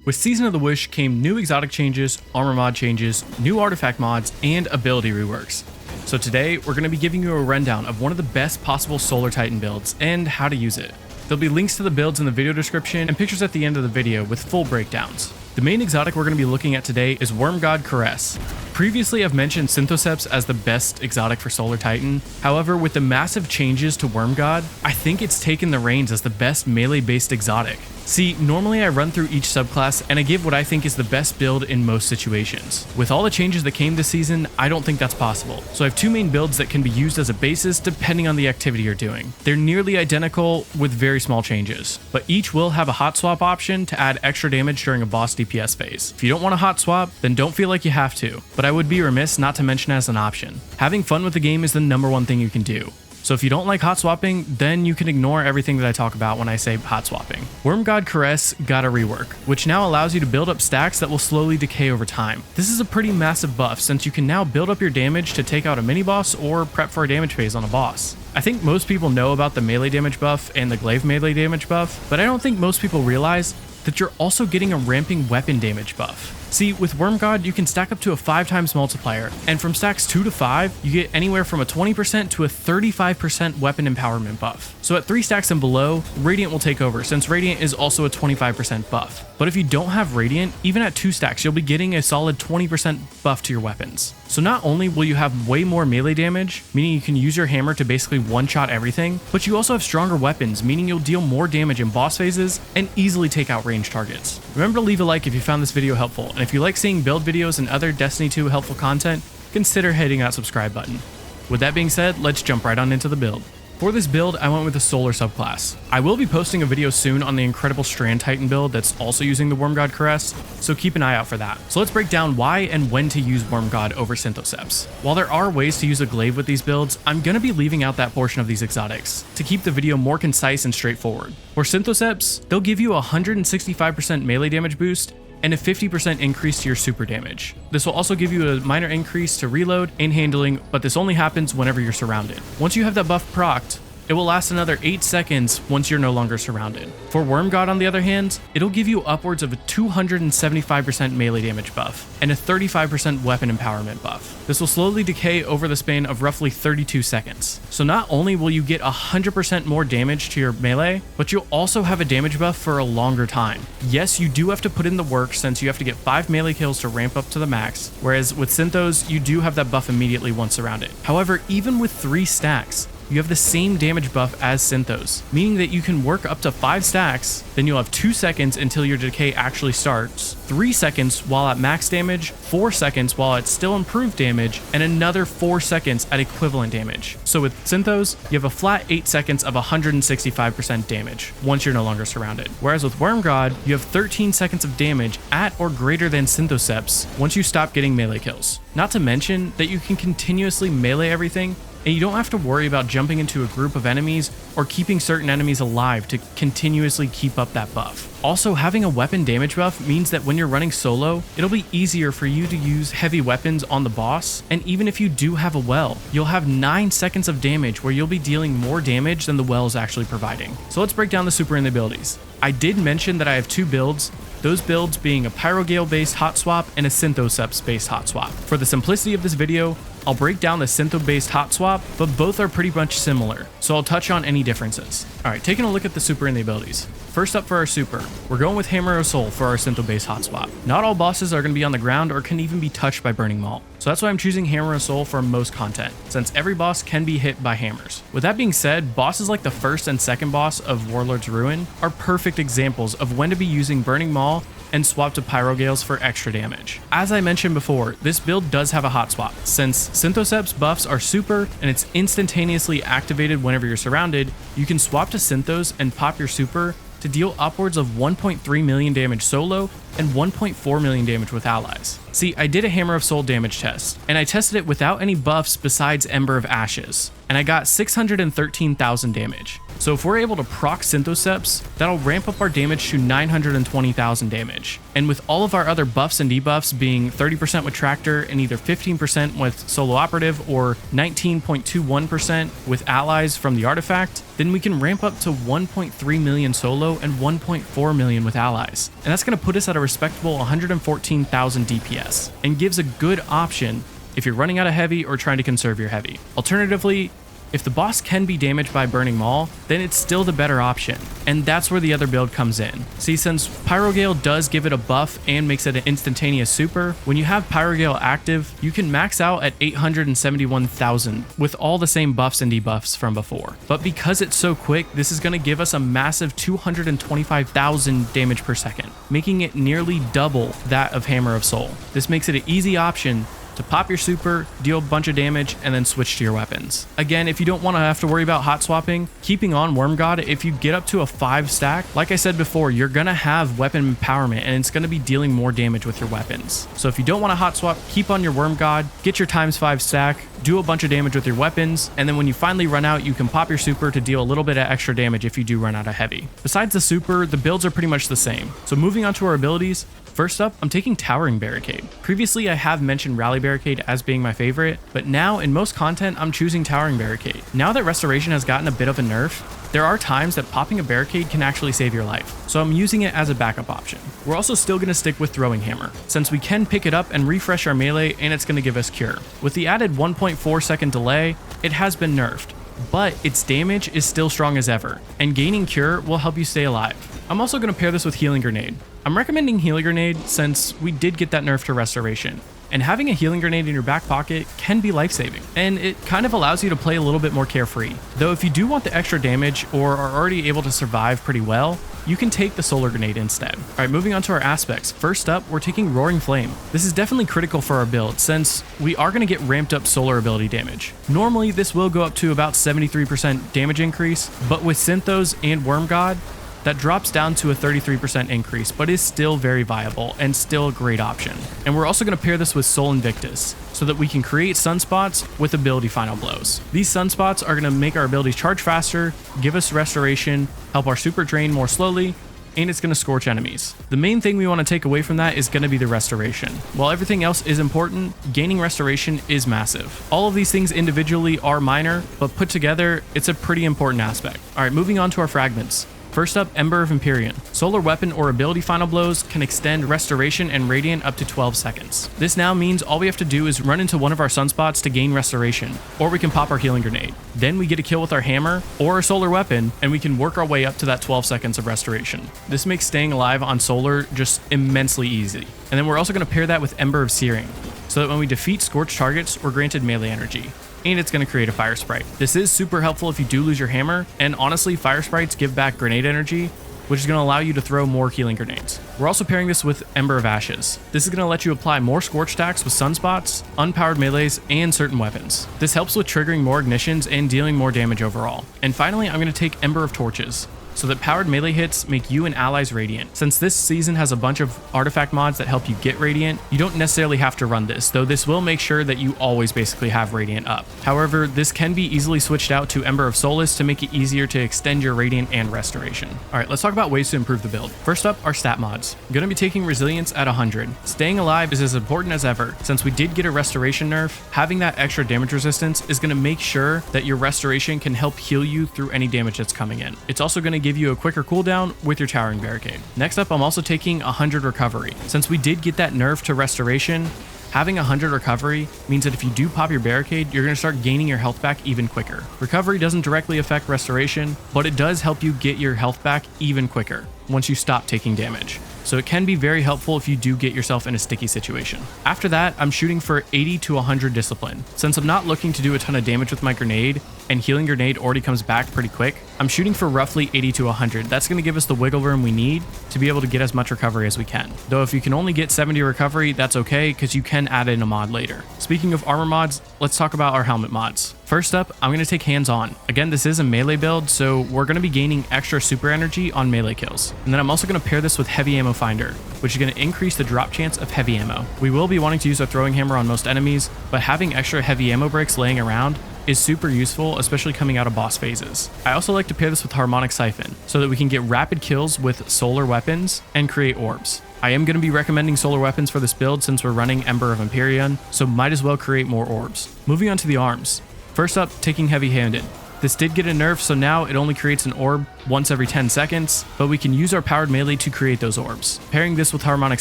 With Season of the Wish came new exotic changes, armor mod changes, new artifact mods, and ability reworks. So today, we're going to be giving you a rundown of one of the best possible Solar Titan builds and how to use it. There'll be links to the builds in the video description and pictures at the end of the video with full breakdowns. The main exotic we're going to be looking at today is Wormgod Caress. Previously, I've mentioned synthoceps as the best exotic for Solar Titan. However, with the massive changes to Wormgod, I think it's taken the reins as the best melee-based exotic. See, normally I run through each subclass and I give what I think is the best build in most situations. With all the changes that came this season, I don't think that's possible. So I have two main builds that can be used as a basis depending on the activity you're doing. They're nearly identical with very small changes, but each will have a hot swap option to add extra damage during a boss DPS phase. If you don't want a hot swap, then don't feel like you have to, but I would be remiss not to mention as an option. Having fun with the game is the #1 thing you can do. So if you don't like hot swapping, then you can ignore everything that I talk about when I say hot swapping. Wormgod Caress got a rework, which now allows you to build up stacks that will slowly decay over time. This is a pretty massive buff since you can now build up your damage to take out a mini boss or prep for a damage phase on a boss. I think most people know about the melee damage buff and the glaive melee damage buff, but I don't think most people realize that you're also getting a ramping weapon damage buff. See, with Wormgod, you can stack up to a 5x multiplier, and from stacks 2 to 5, you get anywhere from a 20% to a 35% weapon empowerment buff. So at 3 stacks and below, Radiant will take over, since Radiant is also a 25% buff. But if you don't have Radiant, even at 2 stacks, you'll be getting a solid 20% buff to your weapons. So not only will you have way more melee damage, meaning you can use your hammer to basically one-shot everything, but you also have stronger weapons, meaning you'll deal more damage in boss phases and easily take out ranged targets. Remember to leave a like if you found this video helpful, and if you like seeing build videos and other Destiny 2 helpful content, consider hitting that subscribe button. With that being said, let's jump right on into the build. For this build, I went with the Solar subclass. I will be posting a video soon on the incredible Strand Titan build that's also using the Wormgod Caress, so keep an eye out for that. So let's break down why and when to use Wormgod over synthoceps. While there are ways to use a glaive with these builds, I'm going to be leaving out that portion of these exotics to keep the video more concise and straightforward. For synthoceps, they'll give you a 165% melee damage boost and a 50% increase to your super damage. This will also give you a minor increase to reload and handling, but this only happens whenever you're surrounded. Once you have that buff procced, it will last another 8 seconds once you're no longer surrounded. For Wormgod, on the other hand, it'll give you upwards of a 275% melee damage buff and a 35% weapon empowerment buff. This will slowly decay over the span of roughly 32 seconds. So not only will you get 100% more damage to your melee, but you'll also have a damage buff for a longer time. Yes, you do have to put in the work since you have to get 5 melee kills to ramp up to the max, whereas with Synthos, you do have that buff immediately once surrounded. However, even with 3 stacks, you have the same damage buff as Synthos, meaning that you can work up to 5 stacks, then you'll have 2 seconds until your decay actually starts, 3 seconds while at max damage, 4 seconds while at still improved damage, and another 4 seconds at equivalent damage. So with Synthos, you have a flat 8 seconds of 165% damage once you're no longer surrounded. Whereas with Wormgod, you have 13 seconds of damage at or greater than synthoceps once you stop getting melee kills. Not to mention that you can continuously melee everything, and you don't have to worry about jumping into a group of enemies or keeping certain enemies alive to continuously keep up that buff. Also, having a weapon damage buff means that when you're running solo, it'll be easier for you to use heavy weapons on the boss, and even if you do have a well, you'll have 9 seconds of damage where you'll be dealing more damage than the well is actually providing. So let's break down the super and the abilities. I did mention that I have 2 builds, those builds being a Pyrogale based hot swap and a Synthoceps based hot swap. For the simplicity of this video, I'll break down the Syntho based hot swap, but both are pretty much similar, so I'll touch on any differences. Alright, taking a look at the super and the abilities. First up for our super, we're going with Hammer of Soul for our Syntho based hot swap. Not all bosses are going to be on the ground or can even be touched by Burning Maul, so that's why I'm choosing Hammer of Soul for most content, since every boss can be hit by hammers. With that being said, bosses like the first and second boss of Warlord's Ruin are perfect examples of when to be using Burning Maul and swap to Pyrogales for extra damage. As I mentioned before, this build does have a hot swap, since Synthoceps buffs are super and it's instantaneously activated whenever you're surrounded. You can swap to Synthos and pop your super to deal upwards of 1.3 million damage solo and 1.4 million damage with allies. See, I did a Hammer of Soul damage test, and I tested it without any buffs besides Ember of Ashes. and I got 613,000 damage. So if we're able to proc synthoceps, that'll ramp up our damage to 920,000 damage. And with all of our other buffs and debuffs being 30% with Tractor and either 15% with Solo Operative or 19.21% with allies from the artifact, then we can ramp up to 1.3 million solo and 1.4 million with allies. And that's going to put us at a respectable 114,000 DPS and gives a good option if you're running out of heavy or trying to conserve your heavy. Alternatively, if the boss can be damaged by burning Maul, then it's still the better option, and that's where the other build comes in. See, since Pyrogale does give it a buff and makes it an instantaneous super, when you have Pyrogale active, you can max out at 871,000 with all the same buffs and debuffs from before. But because it's so quick, this is going to give us a massive 225,000 damage per second, making it nearly double that of Hammer of Soul. This makes it an easy option to pop your super, deal a bunch of damage, and then switch to your weapons. Again, if you don't want to have to worry about hot swapping, keeping on Wormgod, if you get up to a 5 stack, like I said before, you're gonna have weapon empowerment and it's gonna be dealing more damage with your weapons. So if you don't want to hot swap, keep on your Wormgod, get your ×5 stack, do a bunch of damage with your weapons, and then when you finally run out, you can pop your super to deal a little bit of extra damage if you do run out of heavy. Besides the super, the builds are pretty much the same. So moving on to our abilities, first up, I'm taking Towering Barricade. Previously, I have mentioned Rally Barricade as being my favorite, but now in most content, I'm choosing Towering Barricade. Now that Restoration has gotten a bit of a nerf, there are times that popping a barricade can actually save your life, so I'm using it as a backup option. We're also still going to stick with Throwing Hammer, since we can pick it up and refresh our melee and it's going to give us Cure. With the added 1.4 second delay, it has been nerfed, but its damage is still strong as ever, and gaining Cure will help you stay alive. I'm also going to pair this with Healing Grenade. I'm recommending Healing Grenade since we did get that nerf to Restoration, and having a Healing Grenade in your back pocket can be life-saving, and it kind of allows you to play a little bit more carefree. Though if you do want the extra damage or are already able to survive pretty well, you can take the Solar Grenade instead. Alright, moving on to our aspects. First up, we're taking Roaring Flame. This is definitely critical for our build since we are going to get ramped up solar ability damage. Normally, this will go up to about 73% damage increase, but with Synthos and Wormgod, that drops down to a 33% increase, but is still very viable and still a great option. And we're also going to pair this with Soul Invictus so that we can create sunspots with ability final blows. These sunspots are going to make our abilities charge faster, give us restoration, help our super drain more slowly, and it's going to scorch enemies. The main thing we want to take away from that is going to be the restoration. While everything else is important, gaining restoration is massive. All of these things individually are minor, but put together, it's a pretty important aspect. All right, moving on to our fragments. First up, Ember of Empyrean. Solar weapon or ability final blows can extend restoration and radiant up to 12 seconds. This now means all we have to do is run into one of our sunspots to gain restoration, or we can pop our Healing Grenade. Then we get a kill with our hammer or our solar weapon, and we can work our way up to that 12 seconds of restoration. This makes staying alive on solar just immensely easy. And then we're also going to pair that with Ember of Searing, so that when we defeat scorched targets, we're granted melee energy. And it's going to create a fire sprite. This is super helpful if you do lose your hammer, and honestly, fire sprites give back grenade energy, which is going to allow you to throw more healing grenades. We're also pairing this with Ember of Ashes. This is going to let you apply more scorch stacks with sunspots, unpowered melees, and certain weapons. This helps with triggering more ignitions and dealing more damage overall. And finally, I'm going to take Ember of Torches, so that powered melee hits make you and allies radiant. Since this season has a bunch of artifact mods that help you get radiant, you don't necessarily have to run this, though this will make sure that you always basically have radiant up. However, this can be easily switched out to Ember of Solace to make it easier to extend your radiant and restoration. Alright, let's talk about ways to improve the build. First up, our stat mods. I'm going to be taking resilience at 100. Staying alive is as important as ever. Since we did get a restoration nerf, having that extra damage resistance is going to make sure that your restoration can help heal you through any damage that's coming in. It's also going to give you a quicker cooldown with your Towering Barricade. Next up, I'm also taking 100 recovery. Since we did get that nerf to restoration, having 100 recovery means that if you do pop your barricade, you're going to start gaining your health back even quicker. Recovery doesn't directly affect restoration, but it does help you get your health back even quicker once you stop taking damage. So it can be very helpful if you do get yourself in a sticky situation. After that, I'm shooting for 80 to 100 discipline. Since I'm not looking to do a ton of damage with my grenade, and Healing Grenade already comes back pretty quick, I'm shooting for roughly 80 to 100. That's going to give us the wiggle room we need to be able to get as much recovery as we can. Though if you can only get 70 recovery, that's okay, because you can add in a mod later. Speaking of armor mods, let's talk about our helmet mods. First up, I'm going to take Hands On. Again, this is a melee build, so we're going to be gaining extra super energy on melee kills. And then I'm also going to pair this with Heavy Ammo Finder, which is going to increase the drop chance of heavy ammo. We will be wanting to use our throwing hammer on most enemies, but having extra heavy ammo bricks laying around is super useful, especially coming out of boss phases. I also like to pair this with Harmonic Siphon so that we can get rapid kills with solar weapons and create orbs. I am going to be recommending solar weapons for this build since we're running Ember of Empyrean, so might as well create more orbs. Moving on to the arms. First up, taking heavy-handed. This did get a nerf, so now it only creates an orb once every 10 seconds, but we can use our powered melee to create those orbs. Pairing this with Harmonic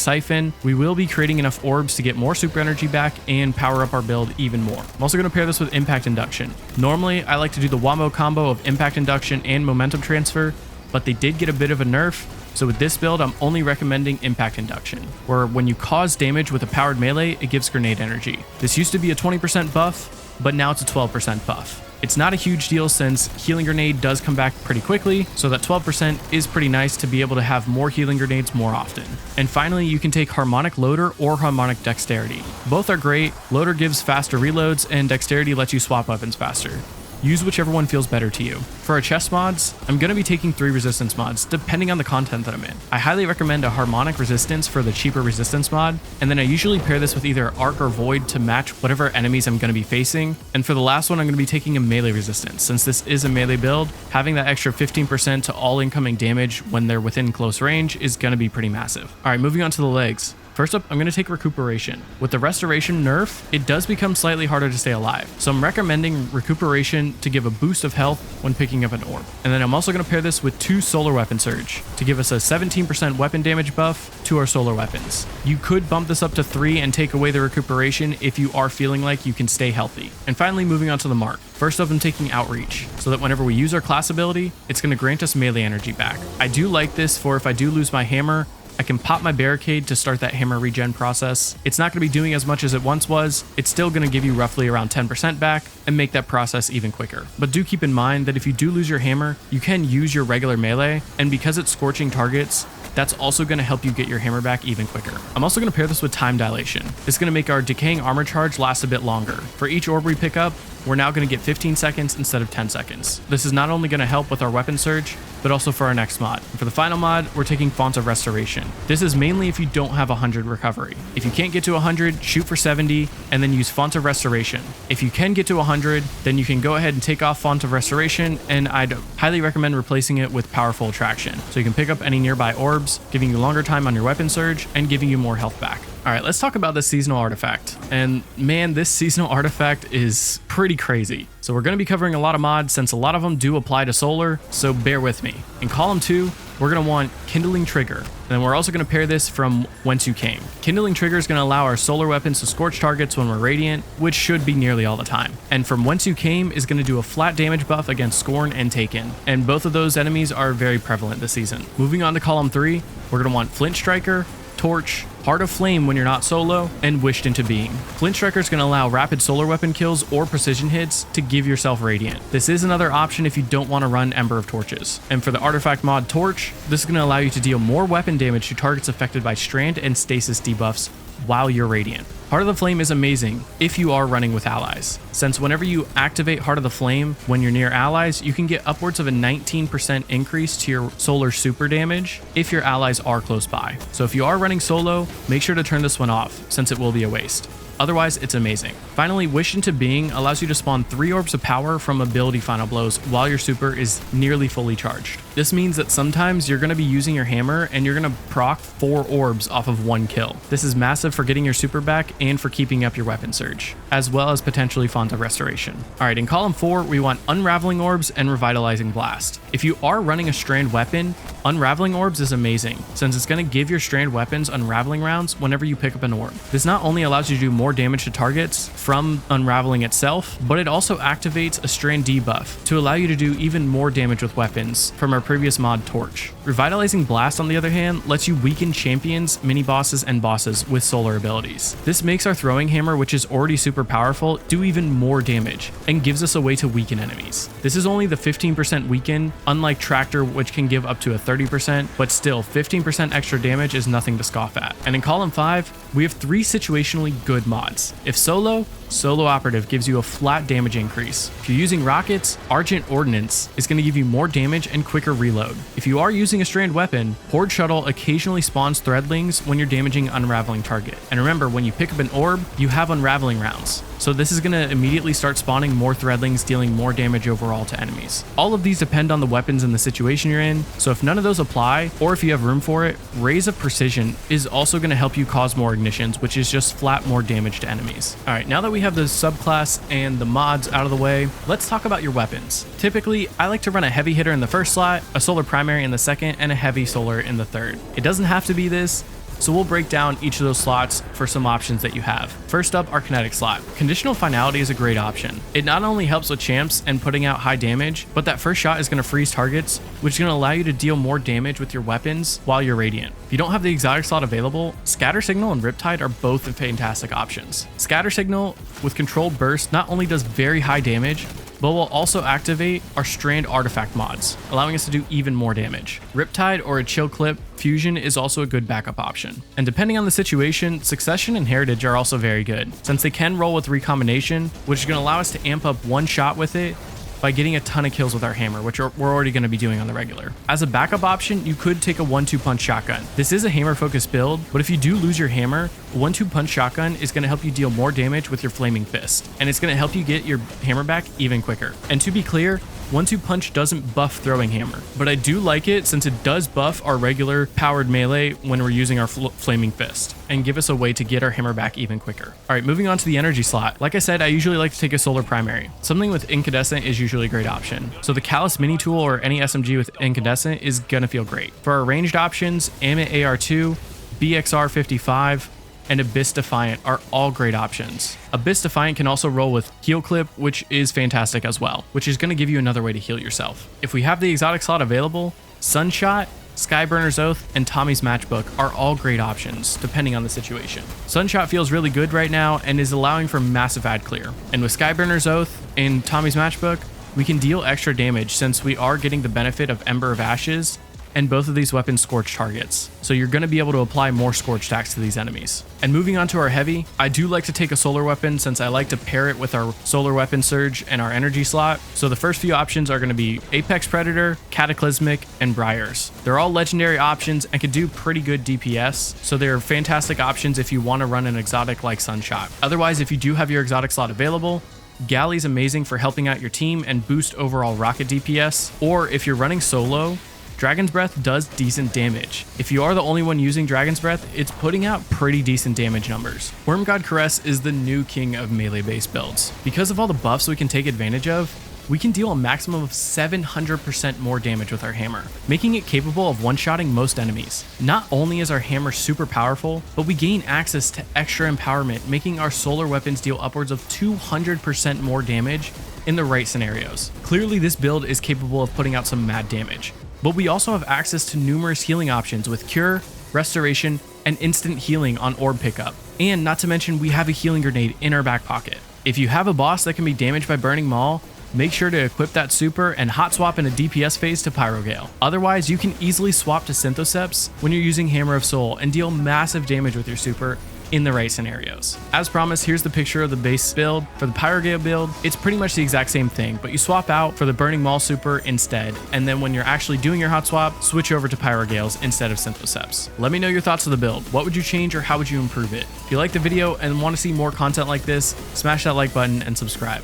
Siphon, we will be creating enough orbs to get more super energy back and power up our build even more. I'm also going to pair this with Impact Induction. Normally, I like to do the wombo combo of Impact Induction and Momentum Transfer, but they did get a bit of a nerf, so with this build, I'm only recommending Impact Induction, where when you cause damage with a powered melee, it gives grenade energy. This used to be a 20% buff, but now it's a 12% buff. It's not a huge deal since Healing Grenade does come back pretty quickly, so that 12% is pretty nice to be able to have more Healing Grenades more often. And finally, you can take Harmonic Loader or Harmonic Dexterity. Both are great. Loader gives faster reloads, and Dexterity lets you swap weapons faster. Use whichever one feels better to you. For our chest mods, I'm going to be taking 3 resistance mods, depending on the content that I'm in. I highly recommend a Harmonic Resistance for the cheaper resistance mod, and then I usually pair this with either Arc or Void to match whatever enemies I'm going to be facing. And for the last one, I'm going to be taking a melee resistance. Since this is a melee build, having that extra 15% to all incoming damage when they're within close range is going to be pretty massive. Alright, moving on to the legs. First up, I'm going to take Recuperation. With the Restoration nerf, it does become slightly harder to stay alive, so I'm recommending Recuperation to give a boost of health when picking up an orb. And then I'm also going to pair this with 2 Solar Weapon Surge to give us a 17% weapon damage buff to our solar weapons. You could bump this up to 3 and take away the Recuperation if you are feeling like you can stay healthy. And finally, moving on to the mark. First up, I'm taking Outreach, so that whenever we use our class ability, it's going to grant us melee energy back. I do like this for if I do lose my hammer, I can pop my barricade to start that hammer regen process. It's not going to be doing as much as it once was. It's still going to give you roughly around 10% back and make that process even quicker. But do keep in mind that if you do lose your hammer, you can use your regular melee, and because it's scorching targets, that's also going to help you get your hammer back even quicker. I'm also going to pair this with Time Dilation. This is going to make our Decaying Armor Charge last a bit longer. For each orb we pick up, we're now going to get 15 seconds instead of 10 seconds. This is not only going to help with our weapon surge, but also for our next mod. And for the final mod, we're taking Font of Restoration. This is mainly if you don't have 100 recovery. If you can't get to 100, shoot for 70, and then use Font of Restoration. If you can get to 100, then you can go ahead and take off Font of Restoration, and I'd highly recommend replacing it with Powerful Attraction. So you can pick up any nearby orbs, giving you longer time on your weapon surge, and giving you more health back. Alright, let's talk about this seasonal artifact. And man, this seasonal artifact is pretty crazy. So we're going to be covering a lot of mods since a lot of them do apply to solar, so bear with me. In column 2, we're going to want Kindling Trigger. And then we're also going to pair this from Whence You Came. Kindling Trigger is going to allow our solar weapons to scorch targets when we're radiant, which should be nearly all the time. And from Whence You Came is going to do a flat damage buff against Scorn and Taken. And both of those enemies are very prevalent this season. Moving on to column 3, we're going to want Flint Striker, Torch, Heart of Flame when you're not solo, and Wished Into Being. Flint Striker is going to allow rapid solar weapon kills or precision hits to give yourself Radiant. This is another option if you don't want to run Ember of Torches. And for the artifact mod Torch, this is going to allow you to deal more weapon damage to targets affected by Strand and Stasis debuffs while you're Radiant. Heart of the Flame is amazing if you are running with allies, since whenever you activate Heart of the Flame when you're near allies, you can get upwards of a 19% increase to your solar super damage if your allies are close by. So if you are running solo, make sure to turn this one off, since it will be a waste. Otherwise, it's amazing. Finally, Wish Into Being allows you to spawn 3 orbs of power from ability final blows while your super is nearly fully charged. This means that sometimes you're going to be using your hammer and you're going to proc 4 orbs off of 1 kill. This is massive for getting your super back and for keeping up your weapon surge, as well as potentially Font of Restoration. Alright, in column 4, we want Unraveling Orbs and Revitalizing Blast. If you are running a strand weapon, Unraveling Orbs is amazing, since it's going to give your strand weapons unraveling rounds whenever you pick up an orb. This not only allows you to do more damage to targets from unraveling itself, but it also activates a strand debuff to allow you to do even more damage with weapons from our previous mod Torch. Revitalizing Blast, on the other hand, lets you weaken champions, mini bosses, and bosses with solar abilities. This makes our throwing hammer, which is already super powerful, do even more damage and gives us a way to weaken enemies. This is only the 15% weaken, unlike Tractor, which can give up to a 30%, but still 15% extra damage is nothing to scoff at. And in column 5, we have 3 situationally good mods. If solo, Solo Operative gives you a flat damage increase. If you're using rockets, Argent Ordnance is going to give you more damage and quicker reload. If you are using a strand weapon, Horde Shuttle occasionally spawns threadlings when you're damaging unraveling target. And remember, when you pick up an orb, you have unraveling rounds. So this is going to immediately start spawning more threadlings, dealing more damage overall to enemies. All of these depend on the weapons and the situation you're in, so if none of those apply, or if you have room for it, Rays of Precision is also going to help you cause more ignitions, which is just flat more damage to enemies. Alright, now that we have the subclass and the mods out of the way, let's talk about your weapons. Typically, I like to run a heavy hitter in the first slot, a solar primary in the second, and a heavy solar in the third. It doesn't have to be this, so we'll break down each of those slots for some options that you have. First up, our kinetic slot. Conditional finality is a great option. It not only helps with champs and putting out high damage, but that first shot is going to freeze targets, which is going to allow you to deal more damage with your weapons while you're radiant. If you don't have the exotic slot available, Scatter Signal and Riptide are both fantastic options. Scatter Signal with controlled burst not only does very high damage, but will also activate our strand artifact mods, allowing us to do even more damage. Riptide or a chill clip fusion is also a good backup option. And depending on the situation, Succession and Heritage are also very good, since they can roll with recombination, which is going to allow us to amp up one shot with it by getting a ton of kills with our hammer, which we're already going to be doing on the regular. As a backup option, you could take a 1-2 punch shotgun. This is a hammer focused build, but if you do lose your hammer, a 1-2 punch shotgun is going to help you deal more damage with your flaming fist, and it's going to help you get your hammer back even quicker. And to be clear, 1-2 punch doesn't buff throwing hammer, but I do like it since it does buff our regular powered melee when we're using our flaming fist and give us a way to get our hammer back even quicker. All right, moving on to the energy slot. Like I said, I usually like to take a solar primary. Something with incandescent is usually a great option. So the Callus mini tool or any SMG with incandescent is gonna feel great. For our ranged options, Amit AR2, BXR 55, and Abyss Defiant are all great options. Abyss Defiant can also roll with Heal Clip, which is fantastic as well, which is going to give you another way to heal yourself. If we have the exotic slot available, Sunshot, Skyburner's Oath, and Tommy's Matchbook are all great options, depending on the situation. Sunshot feels really good right now and is allowing for massive ad clear. And with Skyburner's Oath and Tommy's Matchbook, we can deal extra damage since we are getting the benefit of Ember of Ashes, and both of these weapons scorch targets. So you're going to be able to apply more scorch stacks to these enemies. And moving on to our heavy, I do like to take a solar weapon since I like to pair it with our solar weapon surge and our energy slot. So the first few options are going to be Apex Predator, Cataclysmic, and Briars. They're all legendary options and can do pretty good DPS. So they're fantastic options if you want to run an exotic like Sunshot. Otherwise, if you do have your exotic slot available, Galley's amazing for helping out your team and boost overall rocket DPS. Or if you're running solo, Dragon's Breath does decent damage. If you are the only one using Dragon's Breath, it's putting out pretty decent damage numbers. Wormgod Caress is the new king of melee-based builds. Because of all the buffs we can take advantage of, we can deal a maximum of 700% more damage with our hammer, making it capable of one-shotting most enemies. Not only is our hammer super powerful, but we gain access to extra empowerment, making our solar weapons deal upwards of 200% more damage in the right scenarios. Clearly, this build is capable of putting out some mad damage. But we also have access to numerous healing options with Cure, Restoration, and instant healing on orb pickup. And not to mention, we have a healing grenade in our back pocket. If you have a boss that can be damaged by burning Maul, make sure to equip that super and hot swap in a DPS phase to Pyrogale. Otherwise, you can easily swap to Synthoceps when you're using Hammer of Soul and deal massive damage with your super in the right scenarios. As promised, here's the picture of the base build. For the Pyrogale build, it's pretty much the exact same thing, but you swap out for the Burning Maul super instead, and then when you're actually doing your hot swap, switch over to Pyrogales instead of Synthoceps. Let me know your thoughts of the build. What would you change or how would you improve it? If you like the video and want to see more content like this, smash that like button and subscribe.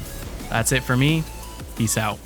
That's it for me. Peace out.